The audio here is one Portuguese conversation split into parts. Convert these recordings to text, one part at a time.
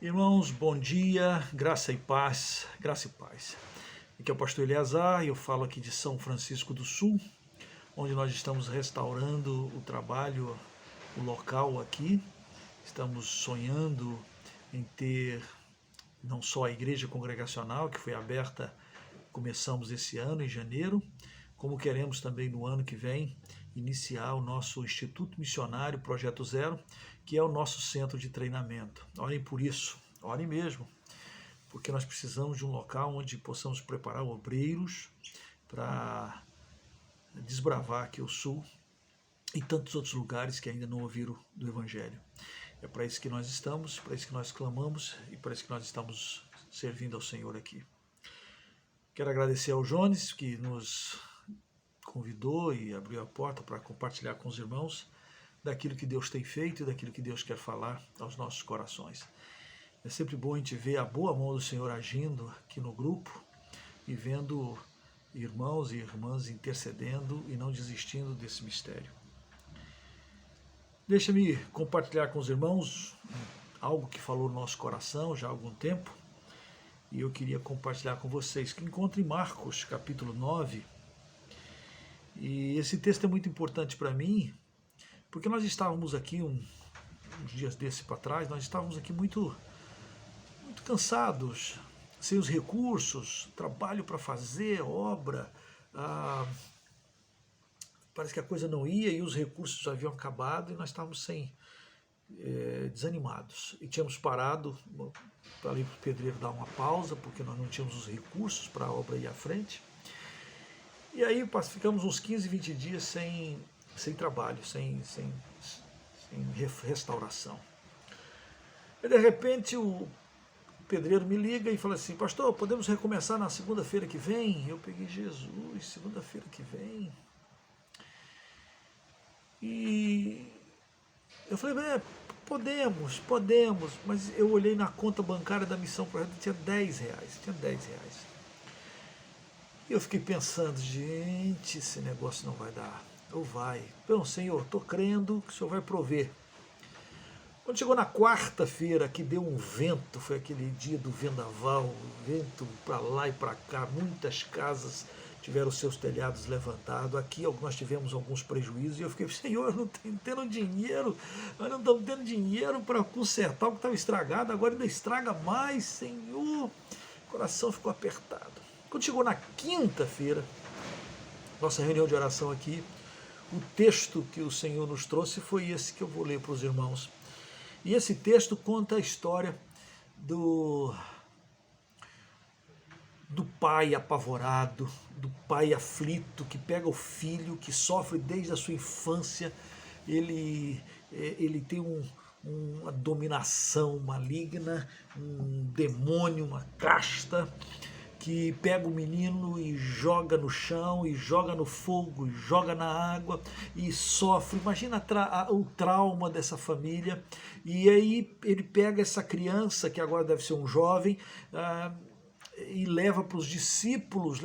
Irmãos, bom dia, graça e paz, graça e paz. Aqui é o pastor Eleazar e eu falo aqui de São Francisco do Sul, onde nós estamos restaurando o trabalho, o local aqui. Estamos sonhando em ter não só a igreja congregacional, que foi aberta, começamos esse ano, em janeiro, como queremos também no ano que vem iniciar o nosso Instituto Missionário Projeto Zero, que é o nosso centro de treinamento. Orem por isso, orem mesmo, porque nós precisamos de um local onde possamos preparar obreiros para desbravar aqui o Sul e tantos outros lugares que ainda não ouviram do Evangelho. É para isso que nós estamos, para isso que nós clamamos e para isso que nós estamos servindo ao Senhor aqui. Quero agradecer ao Jones, que nos convidou e abriu a porta para compartilhar com os irmãos daquilo que Deus tem feito e daquilo que Deus quer falar aos nossos corações. É sempre bom a gente ver a boa mão do Senhor agindo aqui no grupo e vendo irmãos e irmãs intercedendo e não desistindo desse mistério. Deixa-me compartilhar com os irmãos algo que falou no nosso coração já há algum tempo e eu queria compartilhar com vocês, que encontra em Marcos, capítulo 9. E esse texto é muito importante para mim, porque nós estávamos aqui, uns dias desse para trás, nós estávamos aqui muito cansados, sem os recursos, trabalho para fazer, obra, parece que a coisa não ia e os recursos já haviam acabado e nós estávamos desanimados. E tínhamos parado para ali para o pedreiro dar uma pausa, porque nós não tínhamos os recursos para a obra ir à frente. E aí ficamos uns 15, 20 dias sem trabalho, sem restauração. E de repente o pedreiro me liga e fala assim: pastor, podemos recomeçar na segunda-feira que vem? Eu peguei, Jesus, segunda-feira que vem? E eu falei, podemos, mas eu olhei na conta bancária da Missão Projeto e tinha 10 reais, E eu fiquei pensando, gente, esse negócio não vai dar, ou vai? Não, Senhor, estou crendo que o Senhor vai prover. Quando chegou na quarta-feira, que deu um vento, foi aquele dia do vendaval, vento para lá e para cá, muitas casas tiveram seus telhados levantados, aqui nós tivemos alguns prejuízos, e eu fiquei, Senhor, não estou tendo dinheiro, nós não estamos tendo dinheiro para consertar o que estava estragado, agora ainda estraga mais, Senhor. O coração ficou apertado. Quando chegou na quinta-feira, nossa reunião de oração aqui, o texto que o Senhor nos trouxe foi esse que eu vou ler para os irmãos. E esse texto conta a história do pai apavorado, do pai aflito, que pega o filho, que sofre desde a sua infância, ele tem uma dominação maligna, um demônio, uma casta, que pega o menino e joga no chão, e joga no fogo, e joga na água, e sofre. Imagina o trauma dessa família. E aí ele pega essa criança, que agora deve ser um jovem, e leva para os discípulos,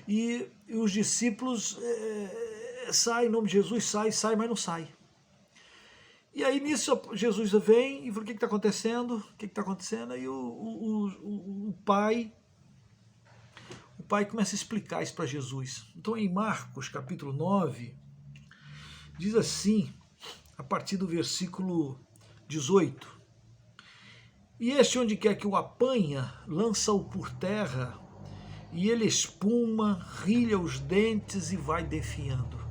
e os discípulos saem, em nome de Jesus, sai, mas não sai. E aí nisso Jesus vem e fala: o que está acontecendo? O que está acontecendo? Aí o pai começa a explicar isso para Jesus. Então em Marcos capítulo 9, diz assim, a partir do versículo 18: e este, onde quer que o apanha, lança-o por terra, e ele espuma, rilha os dentes e vai definhando.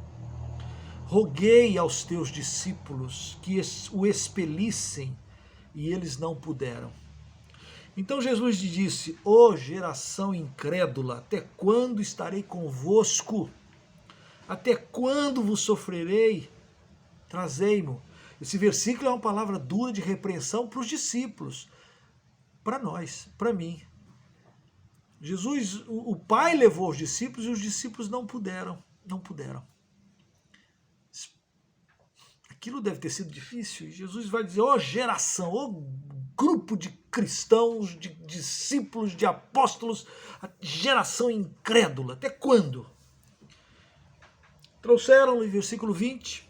Roguei aos teus discípulos que o expelissem, e eles não puderam. Então Jesus lhe disse: ó geração incrédula, até quando estarei convosco? Até quando vos sofrerei? Trazei-mo. Esse versículo é uma palavra dura de repreensão para os discípulos, para nós, para mim. Jesus, o Pai levou os discípulos e os discípulos não puderam. Aquilo deve ter sido difícil. E Jesus vai dizer: ó geração, ó grupo de cristãos, de discípulos, de apóstolos, a geração incrédula, até quando? Trouxeram, no versículo 20,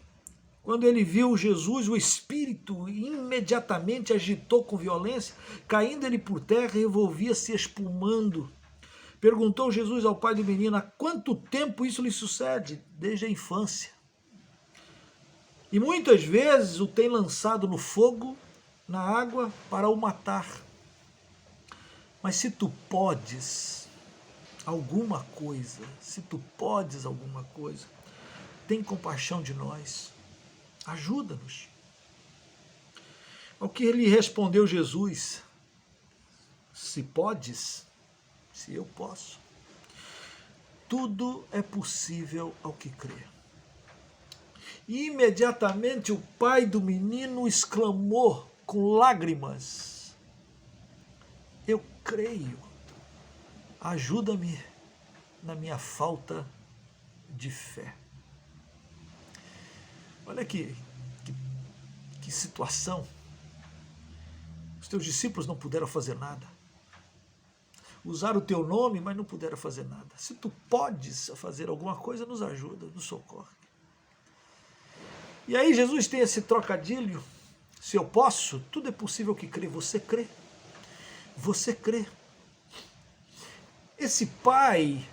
Quando ele viu Jesus, o espírito imediatamente agitou com violência, caindo ele por terra, revolvia-se espumando. Perguntou Jesus ao pai do menino: há quanto tempo isso lhe sucede? Desde a infância. E muitas vezes o tem lançado no fogo, na água, para o matar. Mas se tu podes alguma coisa, tem compaixão de nós, ajuda-nos. Ao que lhe respondeu Jesus: se podes, se eu posso, tudo é possível ao que crê. E imediatamente o pai do menino exclamou com lágrimas: eu creio, ajuda-me na minha falta de fé. Olha que situação. Os teus discípulos não puderam fazer nada. Usaram o teu nome, mas não puderam fazer nada. Se tu podes fazer alguma coisa, nos ajuda, nos socorre. E aí Jesus tem esse trocadilho: se eu posso, tudo é possível que crê. Você crê? Você crê? Esse pai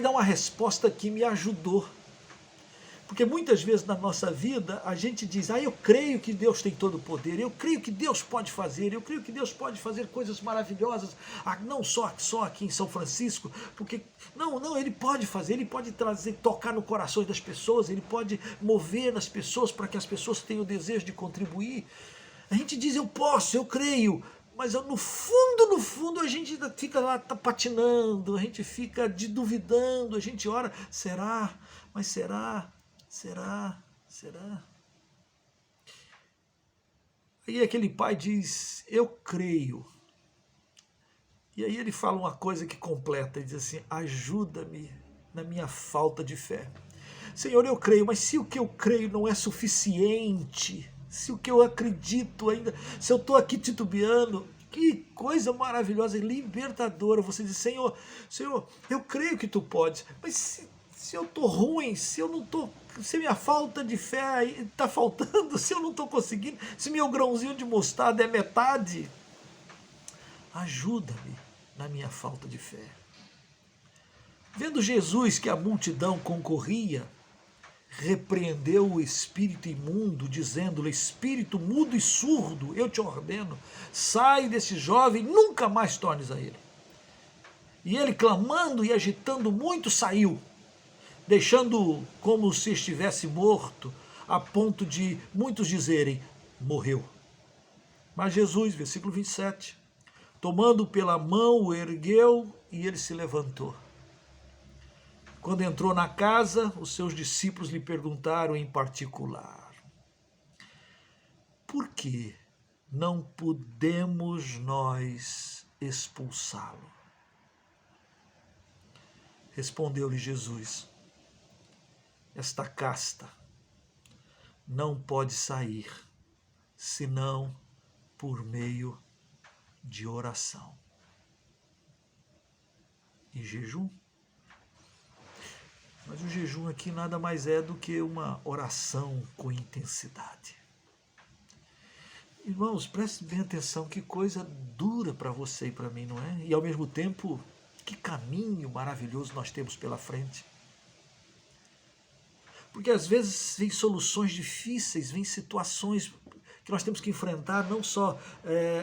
dá uma resposta que me ajudou. Porque muitas vezes na nossa vida a gente diz: eu creio que Deus tem todo o poder, eu creio que Deus pode fazer, eu creio que Deus pode fazer coisas maravilhosas, não só aqui em São Francisco, porque não, Ele pode fazer, Ele pode tocar no coração das pessoas, Ele pode mover nas pessoas para que as pessoas tenham o desejo de contribuir. A gente diz: eu posso, eu creio, mas no fundo a gente fica lá patinando, a gente fica duvidando, a gente ora: será? Mas será? Será? Aí aquele pai diz: eu creio. E aí ele fala uma coisa que completa, ele diz assim: ajuda-me na minha falta de fé. Senhor, eu creio, mas se o que eu creio não é suficiente, se o que eu acredito ainda, se eu estou aqui titubeando, que coisa maravilhosa e libertadora você diz: Senhor, eu creio que tu podes, mas se eu estou ruim, se minha falta de fé está faltando, se eu não estou conseguindo, se meu grãozinho de mostarda é metade, ajuda-me na minha falta de fé. Vendo Jesus que a multidão concorria, repreendeu o espírito imundo, dizendo-lhe: espírito mudo e surdo, eu te ordeno, sai desse jovem, nunca mais tornes a ele. E ele, clamando e agitando muito, saiu, deixando como se estivesse morto, a ponto de muitos dizerem: morreu. Mas Jesus, versículo 27, tomando pela mão, o ergueu e ele se levantou. Quando entrou na casa, os seus discípulos lhe perguntaram em particular: por que não podemos nós expulsá-lo? Respondeu-lhe Jesus: esta casta não pode sair senão por meio de oração e jejum. Mas o jejum aqui nada mais é do que uma oração com intensidade. Irmãos, prestem bem atenção, que coisa dura para você e para mim, não é? E ao mesmo tempo, que caminho maravilhoso nós temos pela frente. Porque às vezes vem soluções difíceis, vem situações que nós temos que enfrentar, não só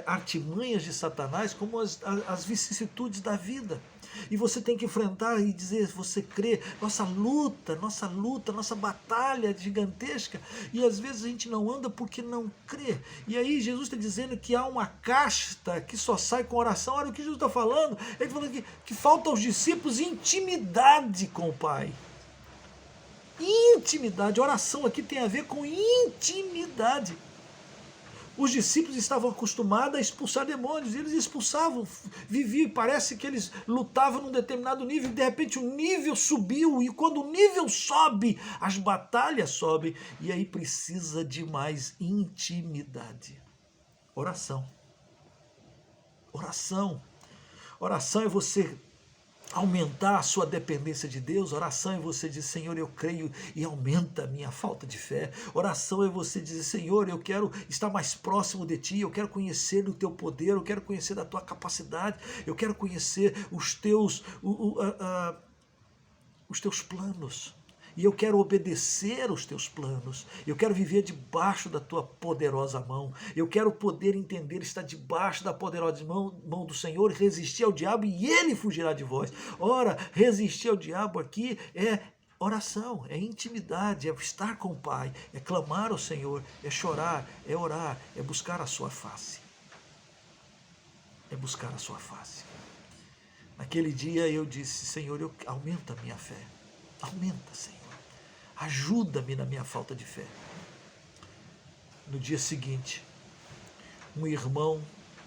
artimanhas de Satanás, como as vicissitudes da vida. E você tem que enfrentar e dizer: você crê, nossa luta, nossa batalha gigantesca. E às vezes a gente não anda porque não crê. E aí Jesus está dizendo que há uma casta que só sai com oração. Olha o que Jesus está falando. Ele está falando que falta aos discípulos intimidade com o Pai. Intimidade, oração aqui tem a ver com intimidade. Os discípulos estavam acostumados a expulsar demônios, eles expulsavam, viviam, parece que eles lutavam num determinado nível, de repente o nível subiu, e quando o nível sobe, as batalhas sobem, e aí precisa de mais intimidade. Oração. Oração. Oração é você aumentar a sua dependência de Deus. Oração é você dizer, Senhor, eu creio, e aumenta a minha falta de fé. Oração é você dizer, Senhor, eu quero estar mais próximo de Ti, eu quero conhecer o Teu poder, eu quero conhecer da Tua capacidade, eu quero conhecer os Teus planos. E eu quero obedecer aos teus planos. Eu quero viver debaixo da tua poderosa mão. Eu quero poder entender, estar debaixo da poderosa mão do Senhor, resistir ao diabo e ele fugirá de vós. Ora, resistir ao diabo aqui é oração, é intimidade, é estar com o Pai, é clamar ao Senhor, é chorar, é orar, é buscar a sua face. É buscar a sua face. Naquele dia eu disse, Senhor, aumenta a minha fé. Aumenta, Senhor. Ajuda-me na minha falta de fé. No dia seguinte, um irmão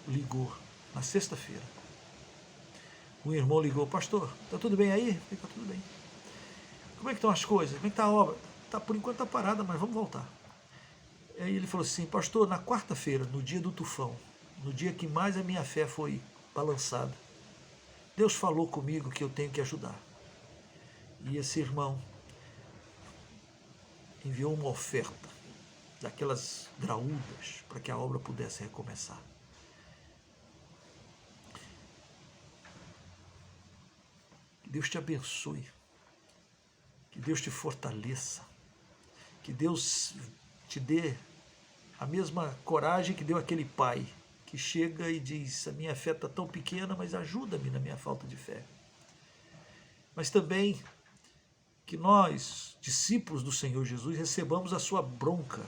ligou, na sexta-feira. Um irmão ligou, pastor, está tudo bem aí? Está tudo bem. Como é que estão as coisas? Como é que está a obra? Por enquanto está parada, mas vamos voltar. Aí ele falou assim, pastor, na quarta-feira, no dia do tufão, no dia que mais a minha fé foi balançada, Deus falou comigo que eu tenho que ajudar. E esse irmão enviou uma oferta daquelas graúdas para que a obra pudesse recomeçar. Que Deus te abençoe, que Deus te fortaleça, que Deus te dê a mesma coragem que deu aquele pai que chega e diz, a minha fé está tão pequena, mas ajuda-me na minha falta de fé. Mas também que nós, discípulos do Senhor Jesus, recebamos a sua bronca,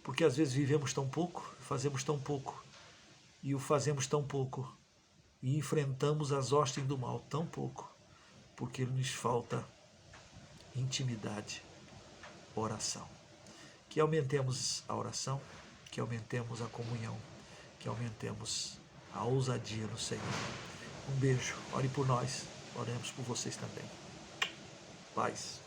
porque às vezes vivemos tão pouco, fazemos tão pouco, e o fazemos tão pouco, e enfrentamos as hostes do mal tão pouco, porque nos falta intimidade, oração. Que aumentemos a oração, que aumentemos a comunhão, que aumentemos a ousadia no Senhor. Um beijo, ore por nós, oremos por vocês também. Paz.